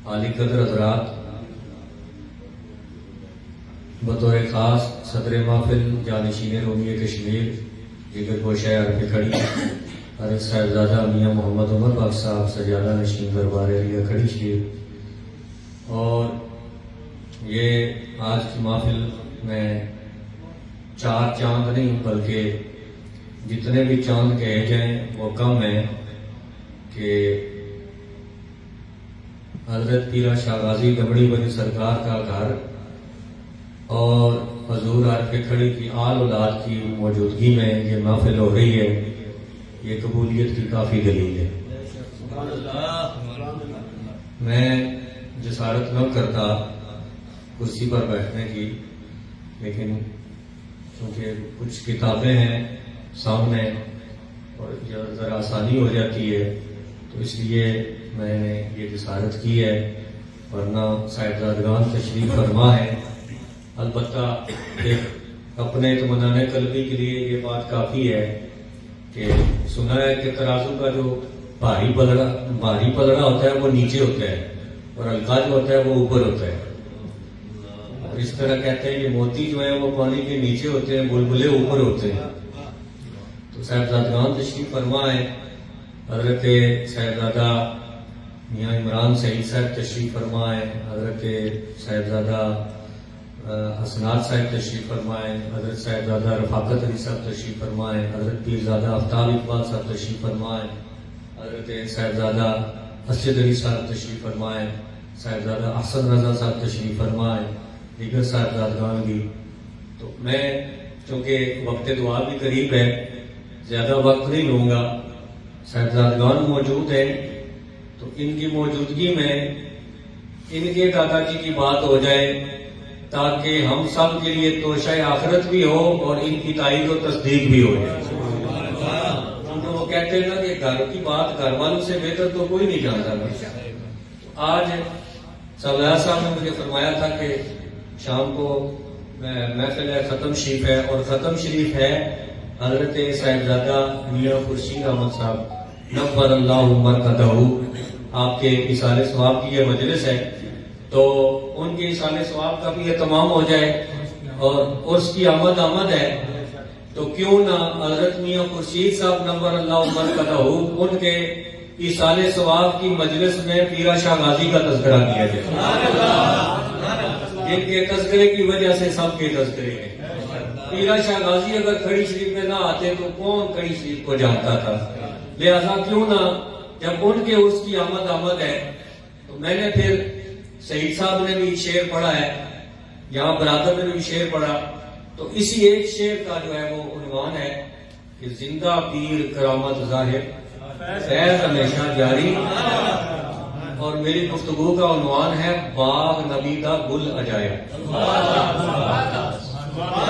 عالی قدر حضرات، بطور خاص صدر محفل جانشین رومی کشمیر جگر گوشہ عرف کھڑی حضرت صاحبزادہ میاں محمد عمر پاک صاحب سجادہ نشین دربار علیہ کھڑی شریف، اور یہ آج کی محفل میں چار چاند نہیں بلکہ جتنے بھی چاند کہے جائیں وہ کم ہیں کہ حضرت پیرا شاہ غازی دمڑی بنی سرکار کا گھر اور حضور عارف کھڑی کی آل اولاد کی موجودگی میں یہ محفل ہو رہی ہے، یہ قبولیت کی کافی دلیل ہے۔ میں جسارت نہ کرتا کرسی پر بیٹھنے کی، لیکن چونکہ کچھ کتابیں ہیں سامنے اور ذرا آسانی ہو جاتی ہے تو اس لیے میں نے یہ جسارت کی ہے، ورنہ صاحبزادگان تشریف فرما ہے۔ البتہ ایک اپنے اطمینان قلبی کے لیے یہ بات کافی ہے کہ سنا ہے کہ ترازو کا جو بھاری پلڑا ہوتا ہے وہ نیچے ہوتا ہے اور ہلکا جو ہوتا ہے وہ اوپر ہوتا ہے، اور اس طرح کہتے ہیں کہ موتی جو ہے وہ پانی کے نیچے ہوتے ہیں، بلبلے اوپر ہوتے ہیں۔ تو صاحبزادگان تشریف فرما ہے، حضرت صاحبزادہ میاں عمران سعید صاحب تشریف فرما ہے، حضرت صاحبزادہ حسنات صاحب تشریف فرمائے، حضرت صاحبزادہ رفاقت علی صاحب تشریف فرمائے، حضرت پیرزادہ آفتاب اقبال صاحب تشریف فرمائے، حضرت صاحبزادہ اسجد علی صاحب تشریف فرمائے، صاحبزادہ احسن رضا صاحب تشریف فرمائے، دیگر صاحبزادگان بھی۔ تو میں چونکہ وقت دعا بھی قریب ہے، زیادہ وقت نہیں لوں گا۔ صاحبزادگان موجود ہیں تو ان کی موجودگی میں ان کے دادا جی کی بات ہو جائے تاکہ ہم سب کے لیے توشہ آخرت بھی ہو اور ان کی تائید و تصدیق بھی ہو جائے۔ کیونکہ وہ کہتے ہیں نا کہ گھر کی بات گھر والوں سے بہتر تو کوئی نہیں جانتا۔ آج صاحب صاحب نے مجھے فرمایا تھا کہ شام کو محفل ختم شریف ہے، اور ختم شریف ہے حضرت صاحبزادہ میاں خورشید احمد صاحب نور اللہ مرقدہ، آپ کے اصالِ ثواب کی یہ مجلس ہے، تو ان کے اصالِ ثواب کا بھی اہتمام ہو جائے، اور عرس کی آمد ہے تو کیوں نہ حضرت میاں خورشید صاحب نور اللہ مرقدہ ان کے اصالِ ثواب کی مجلس میں پیرا شاہ غازی کا تذکرہ کیا جائے، جن کے تذکرے کی وجہ سے سب کے تذکرے ہیں۔ پیرا شاہ غازی اگر کھڑی شریف میں نہ آتے تو کون کھڑی شریف کو جانتا تھا؟ لہذا کیوں نہ جب ان کے عرس کی آمد ہے تو میں نے پھر سعید صاحب نے بھی شعر پڑھا ہے، یہاں برادر نے بھی شعر پڑھا، تو اسی ایک شعر کا جو ہے وہ عنوان ہے کہ زندہ پیر کرامت ظاہر فیض ہمیشہ جاری، اور میری گفتگو کا عنوان ہے باغ نبی کا گل عجائب۔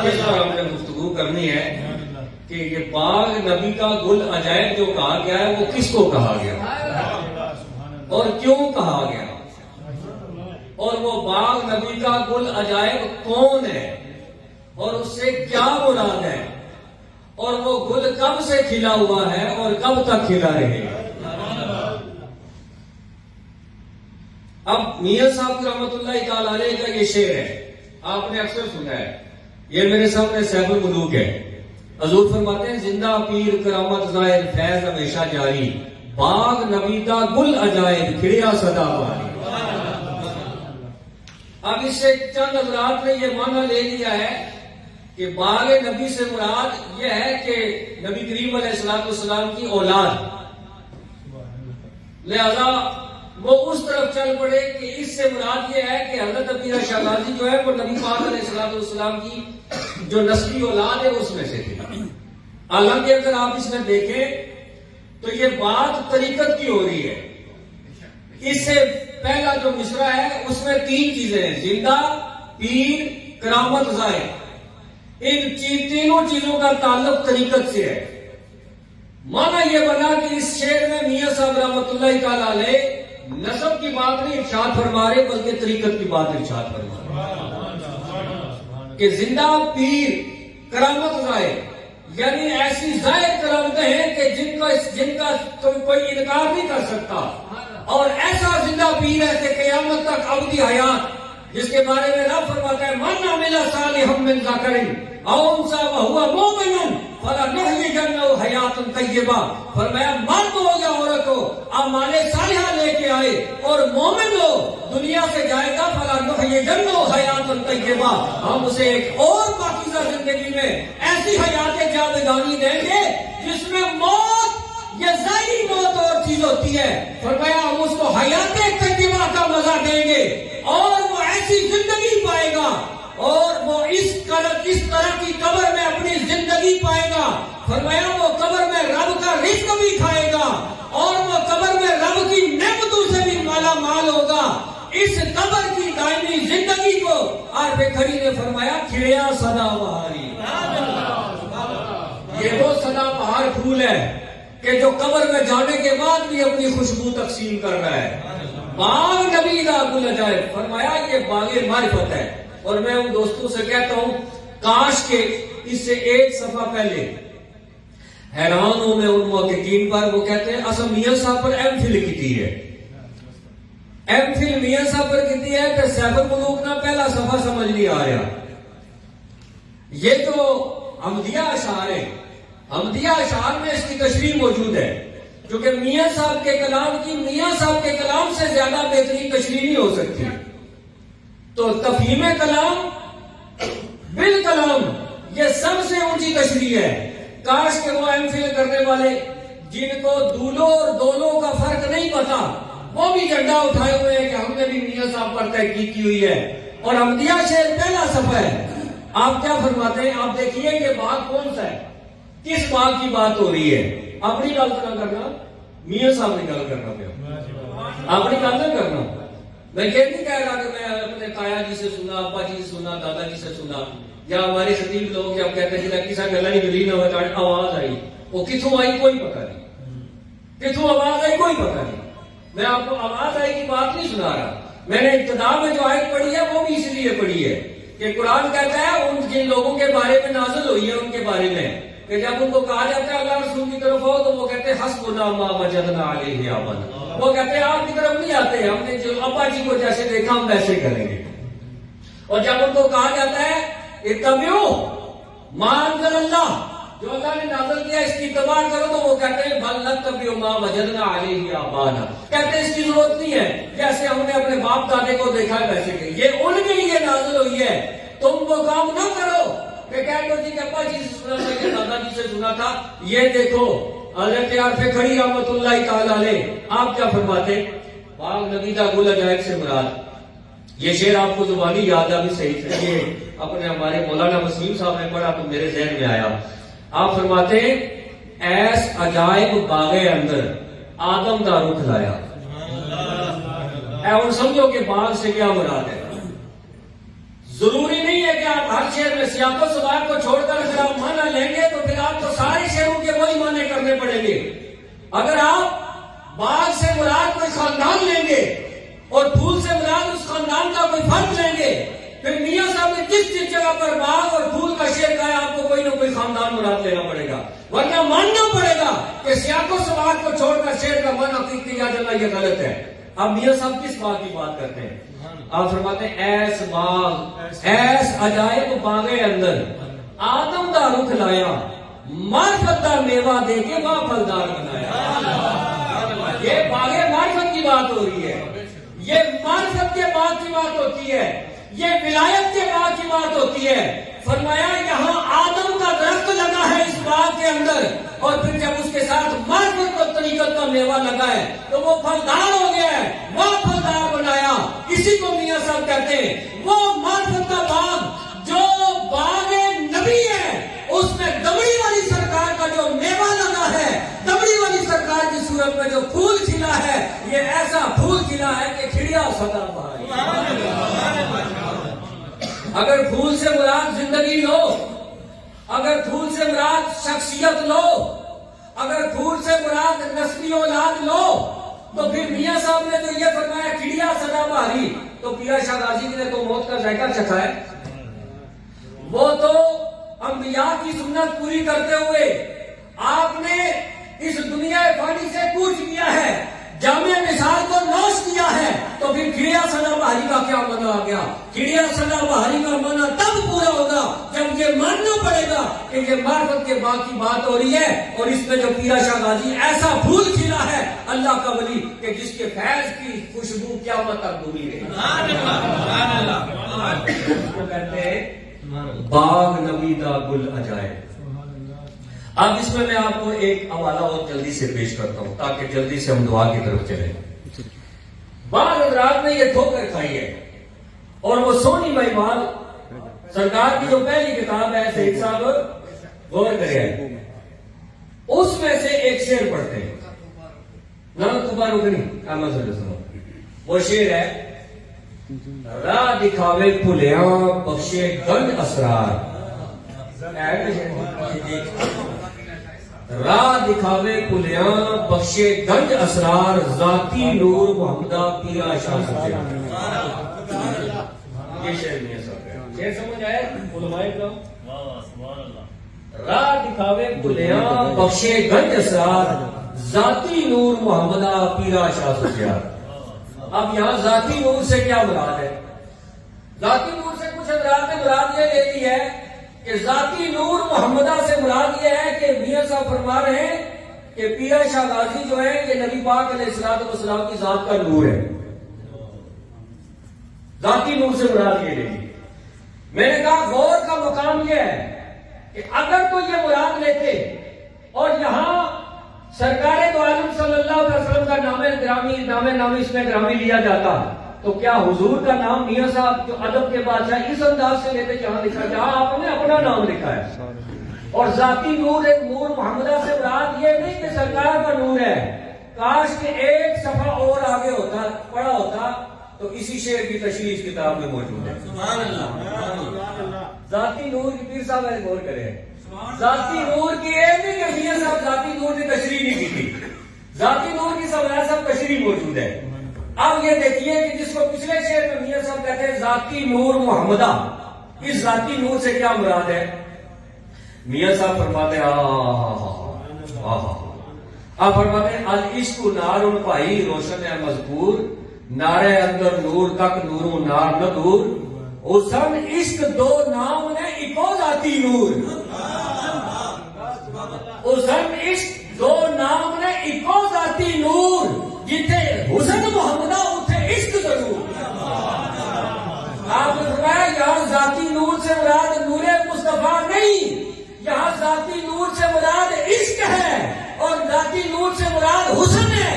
اس پر ہم نے گفتگو کرنی ہے کہ یہ باغ نبی کا گل عجائب جو کہا گیا ہے وہ کس کو کہا گیا اور کیوں کہا گیا، اور وہ باغ نبی کا گل عجائب کون ہے اور اس سے کیا مراد ہے، اور وہ گل کب سے کھلا ہوا ہے اور کب تک کھلا رہے گا۔ اب میاں صاحب رحمۃ اللہ تعالی علیہ کا یہ شعر ہے، آپ نے اکثر سنا ہے، یہ میرے سامنے سیف الملوک ہے۔ حضور فرماتے ہیں زندہ پیر کرامت ظاہر فیض ہمیشہ جاری، باغ نبی کا گل عجائب کھڑیا صدا باری۔ اب اس سے چند حضرات نے یہ معنی لے لیا ہے کہ باغ نبی سے مراد یہ ہے کہ نبی کریم علیہ السلام کی اولاد، لہذا وہ اس طرف چل پڑے کہ اس سے مراد یہ ہے کہ حضرت پیرا شاہ غازی جو ہے وہ نبی پاک علیہ السلام کی جو نسلی اولاد ہے اس میں سے تھی۔ حالانکہ اگر آپ اس میں دیکھیں تو یہ بات طریقت کی ہو رہی ہے۔ اس سے پہلا جو مصرع ہے اس میں تین چیزیں ہیں، زندہ، پیر، کرامت ظاہر۔ ان تینوں چیزوں کا تعلق طریقت سے ہے۔ معنی یہ بنا کہ اس شعر میں میاں صاحب رحمۃ اللہ تعالی علیہ نسب کی بات نہیں ارشاد فرما رہے بلکہ طریقت کی بات ارشاد فرما رہے کہ زندہ پیر کرامت ظاہر، یعنی ایسی ظاہر کرامتیں ہیں کہ جن کا کوئی انکار نہیں کر سکتا، اور ایسا زندہ پیر ہے کہ قیامت تک ابدی حیات، جس کے بارے میں رب فرماتا ہے من عمل صالحا من ذکر او انثی وهو مؤمن فلنحیینہ حیاتا طیبہ. فرمایا مرد ہو یا عورت ہو، اعمال صالحہ لے کے آئے اور مومن ہو، دنیا سے جائے گا فلنحیینہ حیاتا طیبہ، ہم اسے ایک اور پاکیزہ زندگی میں ایسی حیات جاودانی دیں گے جس میں موت، یہ ظاہری موت اور چیز ہوتی ہے، فرمایا ہم اس کو حیات طیبہ کا مزہ دیں گے اور وہ ایسی زندگی پائے گا اور وہ اس طرح کی قبر میں اپنی زندگی پائے گا. فرمایا وہ قبر میں رب کا رزق بھی کھائے گا اور وہ قبر میں رب کی نعمتوں سے بھی مالا مال ہوگا. اس قبر کی دائمی زندگی کو عارف کھڑی نے فرمایا کھڑیا سدا بہاری. یہ وہ سدا بہار پھول ہے کہ جو قبر میں جانے کے بعد بھی اپنی خوشبو تقسیم کر رہا ہے. باغ نبی دا گل عجائب، فرمایا یہ باغ معرفت ہے. اور میں ان دوستوں سے کہتا ہوں کاش کے اس سے ایک صفحہ پہلے حیران ہوں میں ان محققین پر، وہ کہتے ہیں اصل میاں صاحب پر ایم فل کی ہے، ایم فل میاں صاحب پر کی ہے کہ سیف الملوک نہ پہلا صفحہ سمجھ نہیں آ رہا. یہ جو حمدیہ اشعار ہے، حمدیہ اشعار میں اس کی تشریح موجود ہے، کیونکہ میاں صاحب کے کلام کی میاں صاحب کے کلام سے زیادہ بہترین تشریح نہیں ہو سکتی. تو تفہیم کلام بالکلام یہ سب سے اونچی تشریح ہے. کاش کہ وہ ایم فل کرنے والے جن کو دولو اور دولو کا فرق نہیں پتا، وہ بھی جھنڈا اٹھائے ہوئے ہیں کہ ہم نے بھی میاں صاحب پر تحقیق کی ہوئی ہے. اور حمدیہ شعر پہلا صفحہ ہے. آپ کیا فرماتے ہیں؟ آپ دیکھیے کہ باغ کون سا ہے، کس باغ کی بات ہو رہی ہے. اپنی گل نہ کرنا، میاں صاحب نے گل کرنا پیا، اپنی گل نہ کرنا. میں یہ نہیں کہہ رہا کہ میں اپنے تایا جی سے سنا، ابا جی سے سنا، دادا جی سے سنا، یا ہمارے خطیب لوگ کیا کہتے ہیں کہ کسی گلا نہیں ملی نہ آواز آئی، وہ کتوں آئی کوئی پتہ نہیں، کتوں آواز آئی کوئی پتہ نہیں. میں آپ کو آواز آئی کی بات نہیں سنا رہا. میں نے ابتدا میں جو آیت پڑھی ہے وہ بھی اس لیے پڑھی ہے کہ قرآن کہتا ہے ان جن لوگوں کے بارے میں نازل ہوئی ہے ان کے بارے میں کہ جب ان کو کہا جاتا ہے اللہ رسول کی طرف ہو تو وہ کہتے ہیں حسبنا ما وجدنا علیہ آباءنا. وہ کہتے ہیں آپ کی طرف نہیں آتے، ہم نے جو ابا جی کو جیسے دیکھا ہم ویسے کریں گے. اور جب ان کو کہا جاتا ہے اتبعوا ما انزل اللہ، جو اللہ نے نازل کیا اس کی اتباع کرو، تو وہ کہتے ہیں بل نتبع ما وجدنا علیہ آباءنا. کہتے ہیں اس کی ضرورت نہیں ہے، جیسے ہم نے اپنے باپ دادے کو دیکھا ہے ویسے کہ یہ ان کے لیے نازل ہوئی ہے. تم وہ کام نہ کرو کہ کہہ دو جی کہ ابا جی سے سنا تھا کہ دادا جی سے سنا تھا. یہ دیکھو حضرت عارف کھڑی رحمت اللہ تعالی علیہ آپ کیا فرماتے؟ باغ نبی دا گل عجائب سے مراد، یہ شعر آپ کو زبانی یاد ہے ابھی صحیح سے، یہ اپنے ہمارے مولانا وسیم صاحب نے پڑھا تو میرے ذہن میں آیا. آپ فرماتے ہیں ایس عجائب باغ اندر آدم دا رخ لایا. اے اور سمجھو کہ باغ سے کیا مراد ہے. ضروری نہیں ہے کہ آپ ہر شعر میں سیاق و سباق کو چھوڑ کر اگر آپ معنی لیں گے تو پھر آپ کو سارے شعروں کے وہی معنی کرنے پڑیں گے. اگر آپ باغ سے مراد کوئی خاندان لیں گے اور پھول سے مراد اس خاندان کا کوئی فرق لیں گے، پھر میاں صاحب نے جس جگہ پر باغ اور پھول کا شعر کہا آپ کو کوئی نہ کوئی خاندان مراد لینا پڑے گا، ورنہ ماننا پڑے گا کہ سیاق و سباق کو چھوڑ کر شعر کا معنی حقیقی یا جانا یہ غلط ہے. اب میاں صاحب کس بات کی بات کرتے ہیں؟ آپ فرماتے ہیں ایس باغ ایس عجائب باغ اندر آدم دا رخ لایا، معرفت دا میوہ دے کے واہ پھلدار بنایا. یہ باغ معرفت کی بات ہو رہی ہے، یہ معرفت کے بعد کی بات ہوتی ہے، یہ ولایت کے بعد کی بات ہوتی ہے. فرمایا یہاں آدم کا درخت لگا ہے اس باغ کے اندر، اور پھر جب اس کے ساتھ معرفت اور طریقت کا میوہ لگا ہے تو وہ پھلدار ہو گیا ہے، وہ پھلدار بنایا. اسی کو میاں صاحب کہتے ہیں وہ معرفت کا باغ جو باغ نبی ہے، اس میں دمڑی والی سرکار کا جو میوہ لگا ہے، دمڑی والی سرکار کی صورت میں جو پھول کھلا ہے، یہ ایسا پھول کھلا ہے کہ کھڑیا سدا بہاری. اگر پھول سے مراد زندگی لو، اگر پھول سے مراد شخصیت لو، اگر پھول سے مراد نسلی اولاد لو، تو پھر میاں صاحب نے جو یہ فرمایا کھڑیا سدا بہاری، تو پیرا شاہ غازی نے تو موت کا ذائقہ چکھا ہے. وہ تو انبیاء کی سنت پوری کرتے ہوئے آپ نے اس دنیا فانی سے کوچ کیا ہے، جامع نثار کو نوش کیا ہے، تو پھر کھڑیا سنا بہاری کا کیا معنی آ گیا؟ کھڑیا سنا بہاری کا معنی تب پورا ہوگا جب یہ ماننا پڑے گا کہ یہ معرفت کے بعد کی بات ہو رہی ہے، اور اس میں جو پیرا شاہ غازی ایسا پھول کھلا ہے اللہ کا ولی کہ جس کے فیض کی خوشبو قیامت تک بنی رہے گی۔ اس کو کہتے ہیں باغ نبی دا گل عجائب۔ اب اس میں آپ کو ایک حوالہ اور جلدی سے پیش کرتا ہوں تاکہ جلدی سے ہم دعا کی طرف چلیں۔ بعض حضرات نے یہ ٹھوکر کھائی ہے، اور وہ سونی مہیوال سرکار کی جو پہلی کتاب ہے سید صاحب غور کرے ہیں، اس میں سے ایک شعر پڑھتے ہیں، نام کبارو کنی احمد صلی اللہ علیہ وسلم۔ وہ شعر ہے راہ دکھاوے پھلیاں بخشے گنج اسرار، راہ دکھاوے پھلیاں بخشے گنج اسرار، ذاتی نور محمدہ پیرا شاہ سفیان۔ یہ شعر نہیں ہے سب شعر سمجھ آئے علماء کرام؟ راہ دکھاوے پھلیاں بخشے گنج اسرار، ذاتی نور محمدہ پیرا شاہ سفیان۔ اب یہاں ذاتی نور سے کیا مراد ہے؟ ذاتی نور سے کچھ حضرات نے مراد یہ لے لی ہے کہ ذاتی نور محمدہ سے مراد یہ ہے کہ میاں صاحب فرما رہے ہیں کہ پیرا شاہ غازی جو ہے یہ نبی پاک علیہ الصلوۃ والسلام کی ذات کا نور ہے۔ ذاتی نور سے مراد یہ لے لی۔ میں نے کہا غور کا مقام یہ ہے کہ اگر تو یہ مراد لیتے اور یہاں سرکار دو عالم صلی اللہ علیہ وسلم کا نام اس میں گرامی لیا جاتا تو کیا حضور کا نام میاں صاحب جو ادب کے بادشاہ اس انداز سے لیتے جہاں لکھا جہاں آپ نے اپنا نام لکھا ہے؟ اور ذاتی نور ایک نور محمدہ سے مراد یہ نہیں کہ سرکار کا نور ہے، کاش کہ ایک صفحہ اور آگے ہوتا پڑھا ہوتا تو اسی شعر کی تشریح اس کتاب میں موجود ہے۔ سبحان اللہ۔ ذاتی نور کی پیر صاحب نے غور کرے، ذاتی نور کی ایک نہیں کہ میاں صاحب ذاتی نور کی تشریح نہیں کی تھی، ذاتی نور کی سب تشریح موجود ہے۔ اب یہ دیکھیے کہ جس کو پچھلے شعر میں میاں صاحب کہتے ہیں ذاتی نور محمدہ، اس ذاتی نور سے کیا مراد ہے؟ میاں صاحب فرماتے ہیں آپ فرماتے ہیں العشق نار بھائی روشن ہے مذکور، نارے اندر نور تک نور نار نہ دور، حسن عشق دو نام نے اکو ذاتی نور، حسن عشق دو نام نے اکو ذاتی نور، جتنے حسن محمدہ اتنے عشق ضرور۔ آپ نے فرمایا یہاں ذاتی نور سے مراد نور مصطفیٰ نہیں، یہاں ذاتی نور سے مراد عشق ہے اور ذاتی نور سے مراد حسن ہے۔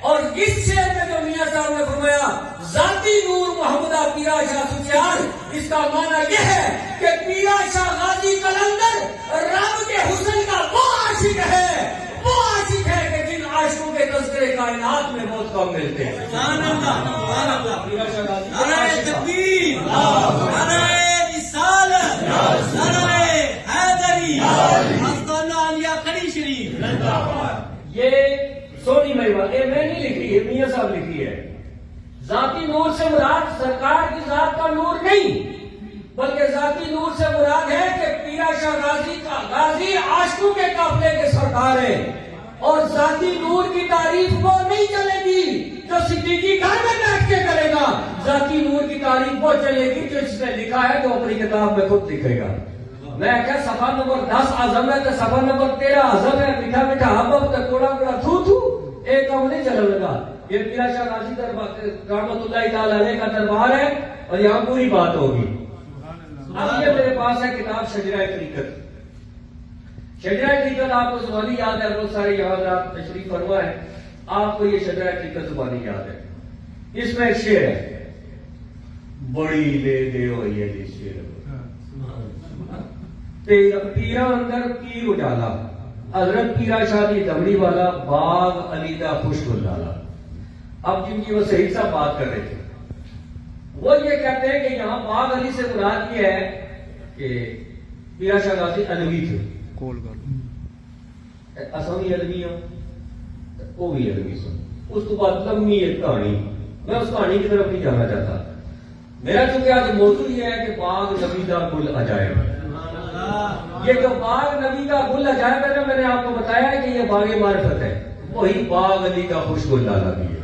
اور اس شعر میں جو میاں صاحب نے فرمایا ذاتی نور محمدہ پیرا شاہ سفیان، اس کا معنی یہ ہے کہ پیرا شاہ غازی قلندر رب کے حسن کا وہ عاشق ہے، وہ عاشق ہے کہ جن عاشقوں کے تذکرے کائنات میں بہت کم ملتے ہیں۔ سبحان اللہ، سبحان اللہ۔ پیرا شاہ غازی نعرہ تکبیر، نعرہ رسالت، نعرہ حیدری، آستانہ عالیہ قری شریف۔ یہ سونی مہیوال یہ میں نہیں لکھی ہے، میاں صاحب لکھی ہے۔ ذاتی نور سے مراد سرکار کی ذات کا نور نہیں بلکہ ذاتی نور سے مراد ہے کہ پیرا شاہ غازی عاشقوں کے قافلے کے سردار ہیں، اور ذاتی نور کی تعریف وہ نہیں چلے گی جو صدیقی گھر میں بیٹھ کے کرے گا، ذاتی نور کی تعریف وہ چلے گی جو اس نے لکھا ہے جو اپنی کتاب میں خود لکھے گا۔ میں کہا صفحہ نمبر 10 اعظم ہے تو صفحہ نمبر 13 اعظم ہے، میٹھا میٹھا حبب تو توڑا توڑا تھو تھو ایک کام نہیں چلنے لگا۔ یہ پیرا شاہ غازی رحمۃ اللہ تعالی علیہ کا دربار ہے اور یہاں پوری بات ہوگی۔ اب یہ میرے پاس ہے کتاب شجرہ طریقت۔ شجرہ طریقت آپ کو زبانی یاد ہے، بہت سارے یہاں آپ تشریف فرما ہے، آپ کو یہ شجرہ طریقت زبانی یاد ہے۔ اس میں ایک شعر ہے، بڑی لے دے ہوئی ہے یہ شعر، پیرا اندر پیر اجالا، حضرت پیرا شاہ دی دمڑی والا باغ علی دا خشک اجالا۔ اب جن کی وہ صحیح صاحب بات کر رہے تھے وہ یہ کہتے ہیں کہ یہاں باغ علی سے مراد یہ ہے کہ پیرا شاہ غازی علوی تھے، اسامی علوی ہوں وہ بھی علوی سن۔ اس کے بعد لمبی ایک کہانی، میں اس کہانی کی طرف نہیں جانا چاہتا، میرا چونکہ آج موضوع یہ ہے کہ باغ نبی دا گل عجائب۔ یہ جو باغ نبی کا گل عجائب ہے نا، میں نے آپ کو بتایا ہے کہ یہ باغ معرفت ہے، وہی باغ علی کا خوشبو لالا بھی ہے.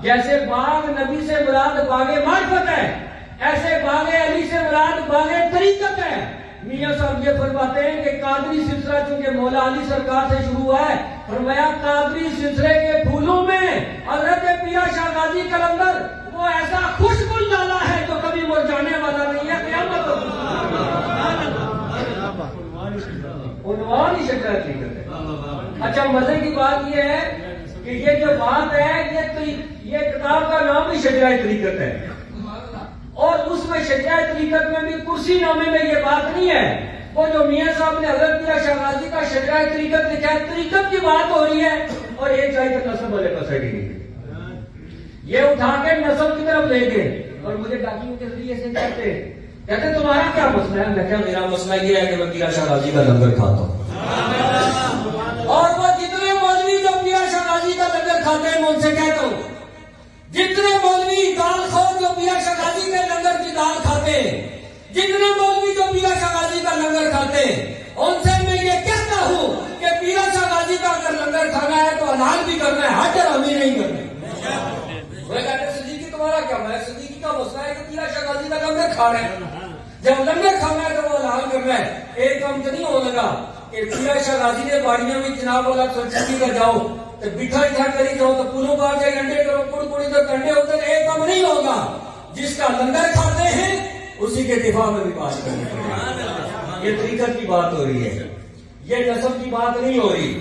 جیسے باغ نبی سے مراد باغ معرفت ہے، ایسے باغ علی سے مراد باغ طریقت ہے. میاں صاحب یہ فرماتے ہیں کہ قادری سلسلہ چونکہ مولا علی سرکار سے شروع ہوا ہے، فرمایا قادری سلسلے کے پھولوں میں حضرت پیر شاہ غازی قلندر وہ ایسا خوشبو لالا ہے جو کبھی مرجھانے والا نہیں ہے. قیامت عنوان ہی شجرہ طریقت ہے. اچھا مزے کی بات یہ ہے کہ یہ جو بات ہے یہ کتاب کا نام ہی شجرہ طریقت ہے، اور اس میں شجرہ طریقت میں بھی کرسی نامے میں یہ بات نہیں ہے. وہ جو میاں صاحب نے حضرت پیر شاہ غازی کا شجرہ طریقت لکھا ہے، طریقت کی بات ہو رہی ہے، اور یہ چاہیے نسب والے پاس ہی نہیں. یہ اٹھا کے نسب کی طرف لے گئے اور مجھے ڈاکیوں کے ذریعے سے کہتے تمہارا کیا مسئلہ ہے؟ میں کہا میرا مسئلہ یہ ہے کہ میں پیر شاہ غازی کا لنگر کھاتا ہوں. اور وہ جتنے مولوی جو پیر شاہ غازی کا لنگر کھاتے ہیں میں ان سے کہتا ہوں، جتنے مولوی دال خور جو پیر شاہ غازی کے لنگر کی دال کھاتے ہیں، جتنے مولوی جو پیر شاہ غازی کا لنگر کھاتے ہیں، ان سے میں یہ کہتا ہوں کہ پیر شاہ غازی کا اگر لنگر کھانا ہے تو حلال بھی کرنا ہے، حج اور عمرہ نہیں کرنا. وہ کہتے ہیں صدیقی تمہارا کیا؟ میں صدیقی کا مسئلہ ہے کہ پیر شاہ غازی کا لنگر کھا رہے ہیں، جب لنگر کھانا ہے تو وہ حلال کرنا ہے. ایک کام تو نہیں ہو لگا کہ پیر شاہ غازی نے باڑیوں میں جناب والا سوچی کر جاؤ تو بٹھا کری جاؤ تو پولوں پار جائے انڈے کرو کڑ کڑی تو کنڈے ہوتے. ایک کام نہیں ہوگا. جس کا لنگر کھاتے ہیں اسی کے دفاع میں بھی بات کرنی پڑے. یہ طریقت کی بات ہو رہی ہے، یہ نسب کی بات نہیں ہو رہی.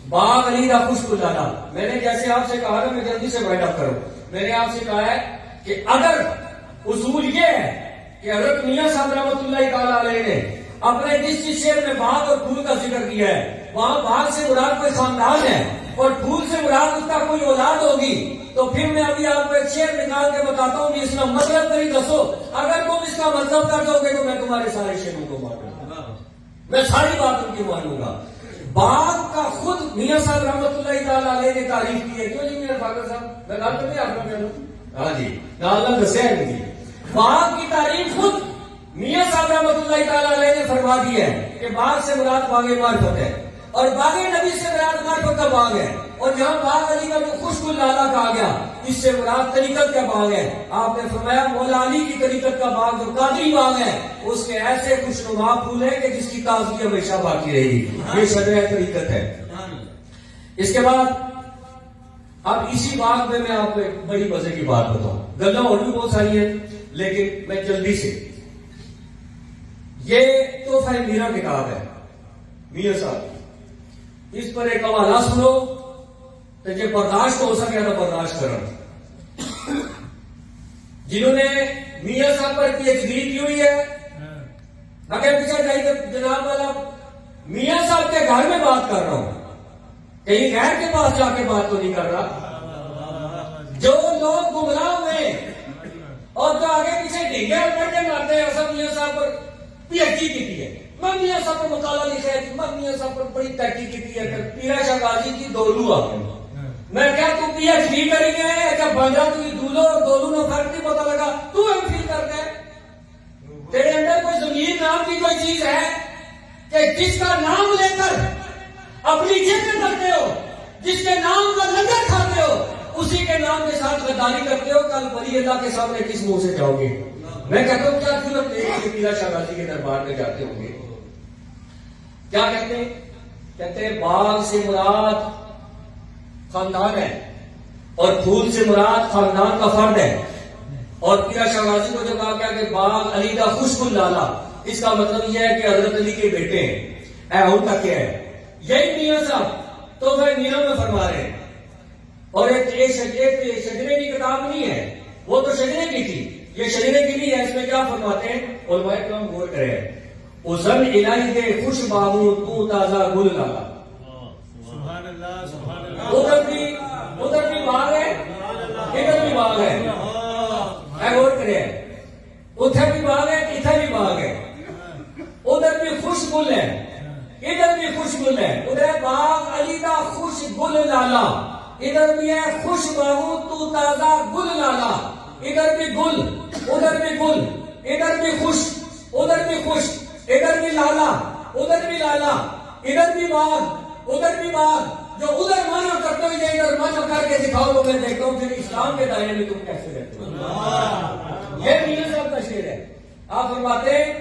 باغ علی کا خوشبو لالا. میں نے جیسے آپ سے کہا نا، میں جلدی سے وائنڈ اپ کروں، میں نے آپ سے کہا ہے کہ اگر اصول یہ ہے کہ حضرت میاں صاحب رحمۃ اللہ تعالی علیہ نے اپنے جس شعر میں باغ اور پھول کا ذکر کیا ہے، وہاں باغ سے مراد کوئی خاندان ہے اور پھول سے مراد اس کا کوئی اولاد ہوگی، تو پھر میں ابھی آپ کو ایک شعر نکال کے بتاتا ہوں کہ اس کا مطلب نہیں دسو. اگر تم اس کا مطلب کر دو گے تو میں تمہارے سارے شعروں کو مانوں گا، میں ساری باتوں کی مانوں گا. باغ کا خود میاں صاحب رحمۃ اللہ تعالی علیہ نے تعریف کی ہے. کیوں جی میاں فاضل صاحب میں گل تو نہیں آپ کو؟ ہاں جی اللہ دسیا نہیں. باغ کی تعریف خود میاں صاحب رحمۃ اللہ تعالی علیہ نے فرما دی ہے کہ باغ سے مراد باغ معرفت ہے، اور باغ نبی سے مراد معرفت کا باغ ہے. اور جہاں باغ علی کا جو خوشبو لالا کہا گیا، اس سے مراد طریقت کا باغ ہے. آپ نے فرمایا مولا علی کی طریقت کا باغ جو قادری باغ ہے، اس کے ایسے خوشنما پھول ہیں کہ جس کی تازگی ہمیشہ باقی رہے گی. یہ شجرہ طریقت ہے. اس کے بعد اب اسی باغ میں آپ کو ایک بڑی مزے کی بات بتاؤں. گلیں اور بھی بہت ساری ہیں لیکن میں جلدی سے، یہ تحفہ میرا کتاب ہے میاں صاحب، اس پر ایک حوالہ سنو تو یہ برداشت ہو سکے تو برداشت کرو. جنہوں نے میاں صاحب پر پی ایچ ڈی کی ہوئی ہے، اگر پیچھے جائیے تو جناب والا میاں صاحب کے گھر میں بات کر رہا ہوں، کہیں غیر کے پاس جا کے بات تو نہیں کر رہا. جو لوگ گمراہ ہوئے اور جو آگے پیچھے ڈھینگے اور ڈنڈے مارتے ہیں، سب میاں صاحب پر پی ایچ ڈی کی ہے، میں میاں صاحب پر مطالعہ لکھا ہے، میں میاں صاحب پر بڑی تحقیق کی ہے کہ پیر شاہ غازی کی دولو آ گئی. میں کیا تو پی ایچ ڈی کری گئے اچھا بندہ تو دولو اور دولو میں فرق نہیں پتا لگا، تو ایم فل کر گئے. تیرے اندر کوئی ضمیر نام کی کوئی چیز ہے کہ جس کا نام لے کر اپنی جیبیں کرتے ہو، جس کے نام کا لنگر کھاتے ہو، اسی کے نام کے ساتھ غداری کرتے ہو. کل ولی اللہ کے سامنے کس منہ سے جاؤ گے؟ میں کہتا ہوں کیا ضرورت ہے کہ پیر شاہ غازی کے دربار میں جاتے ہوں گے؟ کیا کہتے ہیں؟ کہتے ہیں باغ سے مراد خاندان ہے اور پھول سے مراد خاندان کا فرد ہے. اور پیر شاہ غازی کو جو کہا گیا کہ باغ علی کا خوشبو لالا، اس کا مطلب یہ ہے کہ حضرت علی کے بیٹے ہیں. اے ہوتا کیا ہے؟ یہی میاں صاحب تو پھر میاں میں فرما رہے ہیں. اور ایک شجرے کی کتاب نہیں ہے، وہ تو شجرے کی تھی، یہ شجرے کی نہیں ہے. اس میں کیا فرماتے ہیں علماء کرام غور کرے، ازن الہی دے خوش باغوں تو تازہ گل لالا. سبحان اللہ سبحان اللہ. ادھر بھی باغ ہے، ادھر بھی باغ ہے. غور کرے، ادھر بھی باغ ہے، ادھر بھی باغ ہے. ادھر بھی خوش گل ہے، ادھر بھی خوش گل ہے. ادھر باغ علی کا خوش گل لالا، ادھر بھی ہے خوش باغوں تو تازہ گل لالا. ادھر بھی گل، ادھر بھی گل، ادھر بھی خوش، ادھر بھی خوش، ادھر بھی لالا، ادھر بھی لالا، ادھر بھی باغ، ادھر بھی باغ. جو ادھر مانا کرتے ہو یہ ادھر مانا کر کے دکھاؤ تو میں دیکھتا ہوں پھر اسلام کے دائرے میں تم کیسے رہتے ہو. یہ میاں صاحب کا شعر ہے. آپ فرماتے ہیں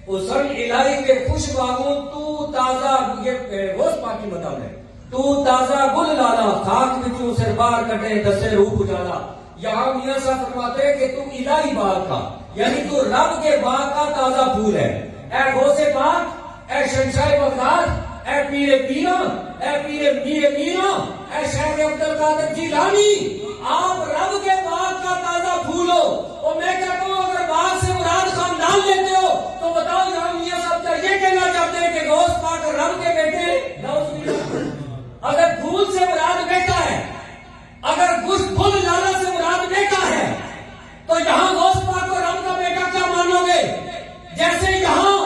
حسن الہی کے خوش باغوں تو تازہ، یہ روز پاکی مطلب ہے، تو تازہ گل لالا خاک بچوں سے بار کٹے دسے روح اجالا. یہاں میاں صاحب فرماتے ہیں کہ تو الہی باغ کا، یعنی تو رب کے باغ کا تازہ پھول ہے. اے غوث پاک، اے شہنشاہ بغداد، اے پیر پیرا، اے پیر میر میرا، اے شیخ عبد القادر جیلانی، آپ رب کے باغ کا تازہ پھول ہو. اور میں کہتا ہوں اگر باغ سے مراد خاندان لیتے ہو تو بتاؤ یہاں میاں صاحب کیا یہ کہنا چاہتے ہیں کہ غوث پاک رب کے بیٹے؟ اگر پھول سے مراد بیٹا ہے، اگر گشت پھول لالا سے مراد بیٹا ہے، تو یہاں غوث پاک کو رب کا بیٹا کیا مانو گے؟ جیسے یہاں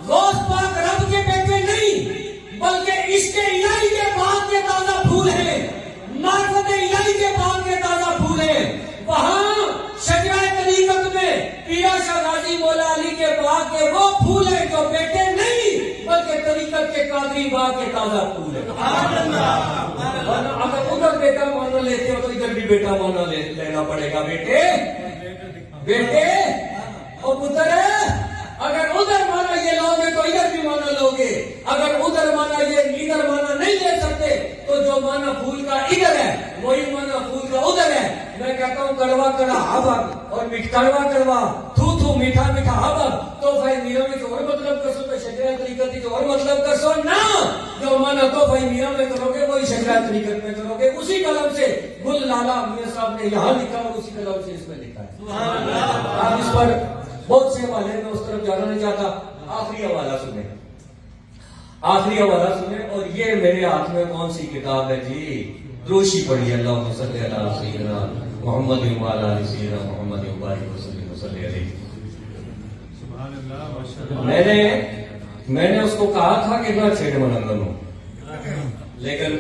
غوث پاک رب کے بیٹے نہیں بلکہ عشق الہی کے باغ کے تازہ پھول ہیں، معرفت الہی کے باغ کے تازہ پھول ہیں. وہاں شجرہ طریقت میں پیا شاہ غازی مولا علی کے باغ کے وہ پھول ہیں جو بیٹے نہیں بلکہ طریقت کے قادری باغ کے تازہ پھول ہیں. اگر ادھر بیٹا مانا لیتے ہو تو ادھر بھی بیٹا مانا لینا پڑے گا. بیٹے بیٹے اور پتر ہے، اگر ادھر مانا یہ لوگے تو ادھر بھی مانا لوگے. اگر ادھر مانا یہ ادھر مانا نہیں لے سکتے تو جو مانا پھول کا ادھر ہے وہی مانا پھول کا ادھر ہے. میں کہتا ہوں کڑوا کڑا حبب اور کڑوا کڑوا تھو تھو میٹھا میٹھا حبب تو بھائی میرا میں جو اور مطلب کر سو تو شجرہ طریقت جو اور مطلب کر سو نہ. جو مانا تو بھائی میرا میں کرو گے وہی شجرہ طریقت میں کرو گے. اسی قلم سے گل لالا میاں صاحب نے یہاں لکھا اور اسی قلم سے اس میں لکھا ہے. آپ اس پر بہت سے حوالے میں اس طرف جانا نہیں چاہتا. آخری حوالہ سنیں، آخری حوالہ سنیں. اور یہ میرے ہاتھ میں کون سی کتاب ہے جی؟ دروشی پڑھی اللہ صلی علی سیدنا محمد وعلی آل سیدنا محمد وبارک وسلم صلی علیہ. میں نے اس کو کہا تھا کہ نہ چھیڑ منگل ہوں، لیکن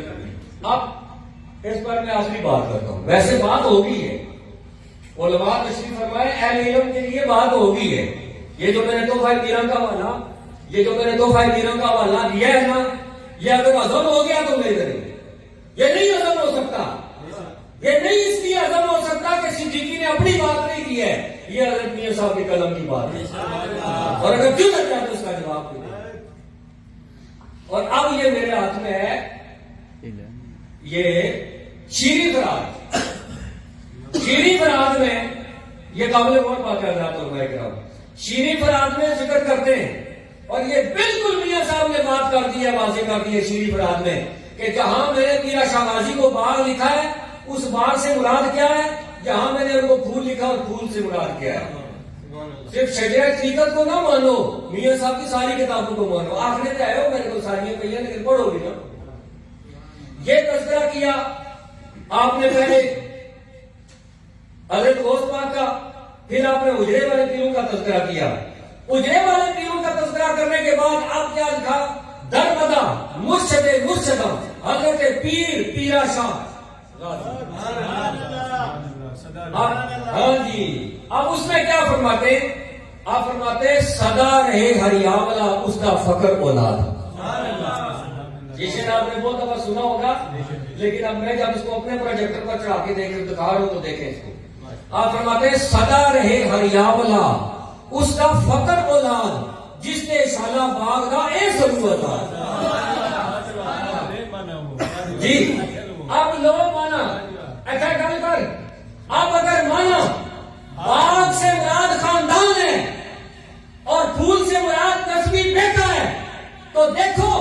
اب اس پر میں آخری بات کرتا ہوں. ویسے بات ہوگی ہے، علماء تشریف فرمائے اہل علم کے لیے بات ہوگی ہے. یہ جو میں نے تحفہ پیران کا حوالہ، یہ جو میں نے تحفہ پیران کا حوالہ دیا ہے نا، یہ اگر ہضم ہو گیا تو میرے ذریعے یہ نہیں ہضم ہو سکتا. یہ نہیں اس لیے ہضم ہو سکتا کہ صدیقی نے اپنی بات نہیں کی ہے، یہ حضرت میاں صاحب کے قلم کی بات ہے. اور اگر کیوں کرتا ہے تو اس کا جواب دے. اور اب یہ میرے ہاتھ میں ہے یہ شیریں فرات. شیریں فرات میں یہ قابل غور بات کر رہا تو میں کہہ رہا ہوں. شیریں فرات میں ذکر کرتے ہیں اور یہ بالکل میاں صاحب نے بات کر دی ہے، واضح کر دی ہے شیریں فرات میں کہ جہاں میں نے میرا شاہ غازی کو باغ لکھا ہے اس باغ سے مراد کیا ہے، جہاں میں نے ان کو پھول لکھا اور پھول سے مراد کیا ہے. صرف شجرہ طریقت کو نہ مانو، میاں صاحب کی ساری کتابوں کو مانو. آخری پہ آئے ہو میرے کو ساری کہی لیکن پڑھو گی نا. یہ تذکرہ کیا آپ نے پہلے حضرت غوث پاک کا، پھر آپ نے اجرے والے پیروں کا تذکرہ کیا. اجرے والے پیروں کا تذکرہ کرنے کے بعد آپ کیا لکھا؟ درپدا مرشد مرشدہ حضرت پیر پیرا شاہ. ہاں جی. اب اس میں کیا فرماتے؟ آپ فرماتے سدا رہے ہریاولا اس کا فخر اولاد. یہ شعر آپ نے بہت دفعہ سنا ہوگا، لیکن اب میں جب اس کو اپنے پروجیکٹر پر چڑھا کے دیکھ دکھا رہا ہوں تو دیکھیں اس کو. آپ فرماتے ہیں سدا رہے ہریاولا اس کا فخر اولاد جس نے شالا باغ کا اے ضرورت جی. اب لو مانا ایسا گل کر. اب اگر مانا باغ سے مراد خاندان ہے اور پھول سے مراد نسبی بیٹا ہے تو دیکھو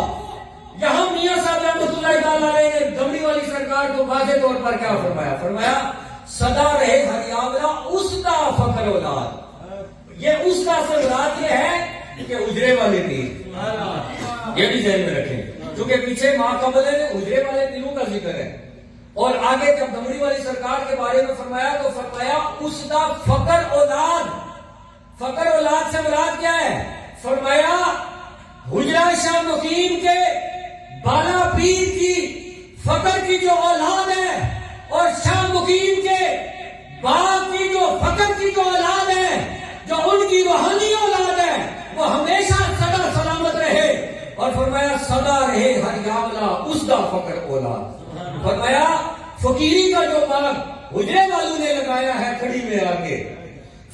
یہاں میاں صاحب رحمۃ اللہ تعالی علیہ نے دمڑی والی سرکار کو واضح طور پر کیا فرمایا؟ فرمایا سدا رہے ہریاولا اس کا فخر اولاد. یہ اس کا سے مراد یہ ہے کہ اجرے والے پیر، یہ بھی ذہن میں رکھیں کیونکہ پیچھے ماں قبل ہے اجرے والے پیروں کا ذکر ہے. اور آگے جب دمڑی والی سرکار کے بارے میں فرمایا تو فرمایا اس کا فخر اولاد. فخر اولاد سے مراد کیا ہے؟ فرمایا حجرہ شاہ مقیم کے بالا پیر کی فخر کی جو اولاد ہے اور شاہ مقیم کے باغ کی جو فخر کی جو اولاد ہے، جو ان کی روحانی اولاد ہے، وہ ہمیشہ سدا سلامت رہے. اور فرمایا سدا رہے ہریاولا اس کا فخر اولاد. فرمایا فقیری کا جو باغ حجرے والوں نے لگایا ہے کھڑی میں آ کے,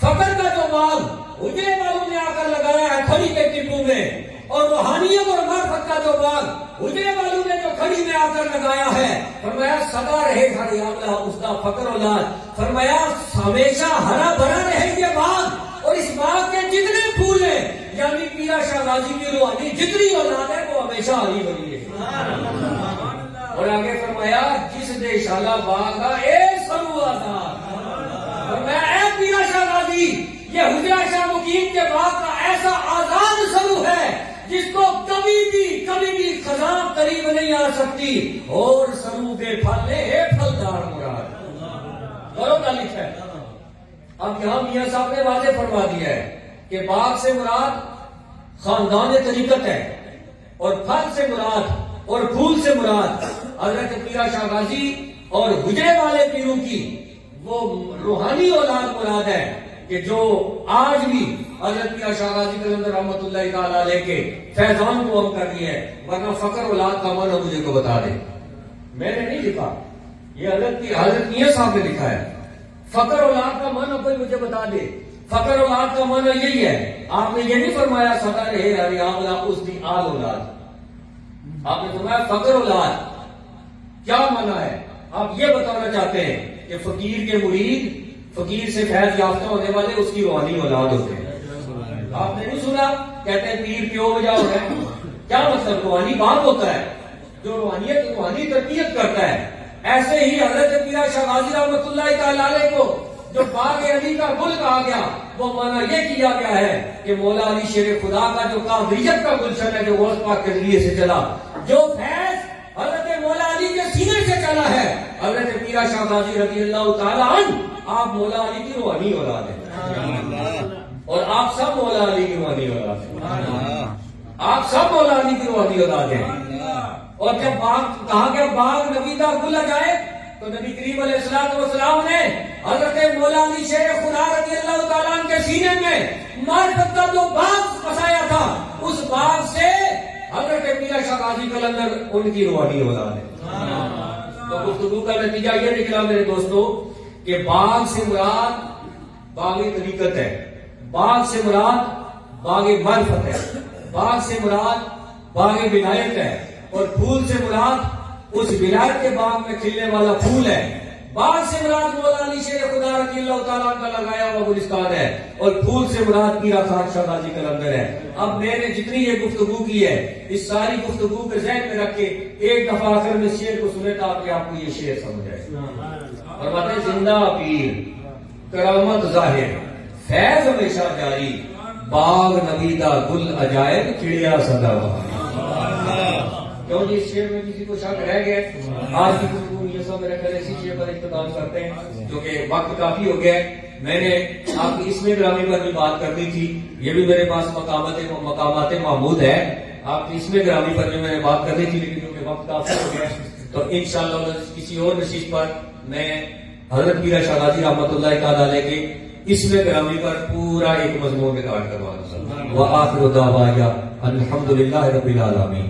فقر کا جو باغ حجرے والوں نے آ کر لگایا ہے کھڑی کے ٹپو میں, اور روحانیت اور معرفت کا جو باغ حجرے والوں نے جو کھڑی میں آ کر لگایا ہے, فرمایا سدا رہے گھر یاملہ اس کا فقر اولاد. فرمایا ہمیشہ ہرا بھرا رہے یہ باغ, اور اس باغ کے جتنے پھول ہیں یعنی پیرا شاہ غازی کی روحانی جتنی اولاد ہے وہ ہمیشہ ہری بھری ہے. اور آگے فرمایا جس دے شالا باغ کا اے سرو آزاد. فرمایا اے پیرا شاہ غازی, یہ حجرہ شاہ مقیم کے باغ کا ایسا آزاد سرو ہے جس کو کبھی بھی خزاں قریب نہیں آ سکتی, اور سرو کے پھل ہے پھلدار مراد. کرو تعلیف ہے. اب یہاں میاں صاحب نے واضح فرما دیا ہے کہ باغ سے مراد خاندان طریقت ہے, اور پھل سے مراد اور پھول سے مراد حضرت پیرا شاہ غازی اور حجرے والے پیروں کی وہ روحانی اولاد مراد ہے کہ جو آج بھی حضرت پیرا شاہ غازی قلندر رحمۃ اللہ تعالی علیہ کے فیضان کو ہم کر رہی ہے. ورنہ فقر اولاد کا معنی مجھے کو بتا دے, میں نے نہیں لکھا, یہ حضرت میاں صاحب نے لکھا ہے. فقر اولاد کا معنی کوئی مجھے بتا دے. فقر اولاد کا معنی یہی ہے, آپ نے یہ نہیں فرمایا سدا رہے ہری آملہ اس دی آل اولاد. آپ نے فرمایا فقر اولاد کیا معنی ہے. آپ یہ بتانا چاہتے ہیں کہ فقیر کے مرید, فقیر سے فیض یافتہ ہونے والے اس کی روحانی اولاد ہوتے ہیں. آپ نے نہیں سنا کہتے ہیں پیر کیوں وجہ ہو ہے, کیا مطلب روحانی باغ ہوتا ہے جو روحانیت روحانی تربیت کرتا ہے. ایسے ہی حضرت پیرا شاہ غازی رحمۃ اللہ تعالی علیہ کو جو باغ علی کا گل کہا گیا, وہ معنی یہ کیا گیا ہے کہ مولا علی شیر خدا کا جو قادریت کا گلشن ہے جو غوث پاک کے ذریعے سے چلا, جو فیض حضرت مولا علی کے سینے سے چلا ہے, حضرت پیرا شاہ غازی رضی اللہ تعالی عنہ آپ مولا علی کی روحانی اولاد ہیں, اور آپ سب مولا علی کی روحانی اولاد ہیں. آپ سب مولا علی کی روحانی اولاد ہیں. اور جب باغ کہا کہ باغ نبی کا گل جائے تو نبی کریم علیہ السلام نے حضرت مولا علی شیر خدا رضی اللہ تعالیٰ عنہ کے سینے میں معرفت کا جو باغ بسایا تھا, اس باغ سے حضرت پیرا شاہ غازی قلندر ان کی روحانی اولاد ہے. تو گفتگو کا نتیجہ یہ نکلا میرے دوستو کہ باغ سے مراد باغ طریقت ہے, باغ سے مراد باغ معرفت ہے, باغ سے مراد باغ ولایت ہے, اور پھول سے مراد اس ولایت کے باغ میں کھلنے والا پھول ہے. باغ سے مراد مولا علی شیر خدا رضی اللہ تعالیٰ کا لگایا ہوا گلستان ہے, اور پھول سے مراد پیرا خان شاہ غازی قلندر ہے. اب میں نے جتنی یہ گفتگو کی ہے اس ساری گفتگو کو ذہن میں رکھ کے ایک دفعہ آخر میں شعر کو سنے تاکہ آپ کو یہ شعر سمجھ آئے. اور باتیں زندہ پیر کرامت ظاہر فیض ہمیشہ جاری, باغ نبی دا گل عجائب کھڑیا سدا بہار. کیوں جی اس شعر میں کسی کو شک رہ گیا؟ آج کی گفتگو یہ سب میرے خیال اسی شعر پر اختتام کرتے ہیں, کیونکہ وقت کافی ہو گیا ہے. میں نے آپ کی اسم گرامی پر بھی بات کرنی تھی, یہ بھی میرے پاس مقامات محمود ہے. آپ کی اسم گرامی پر بھی میں نے بات کرنی تھی, لیکن کیونکہ وقت کافی ہو گیا تو انشاءاللہ کسی اور نشست پر میں حضرت پیرا شاہ غازی رحمۃ اللہ تعالی علیہ کے اسم گرامی پر پورا ایک مضمون ریکارڈ کروا دوں. وآخر دعوانا الحمدللہ رب العالمین.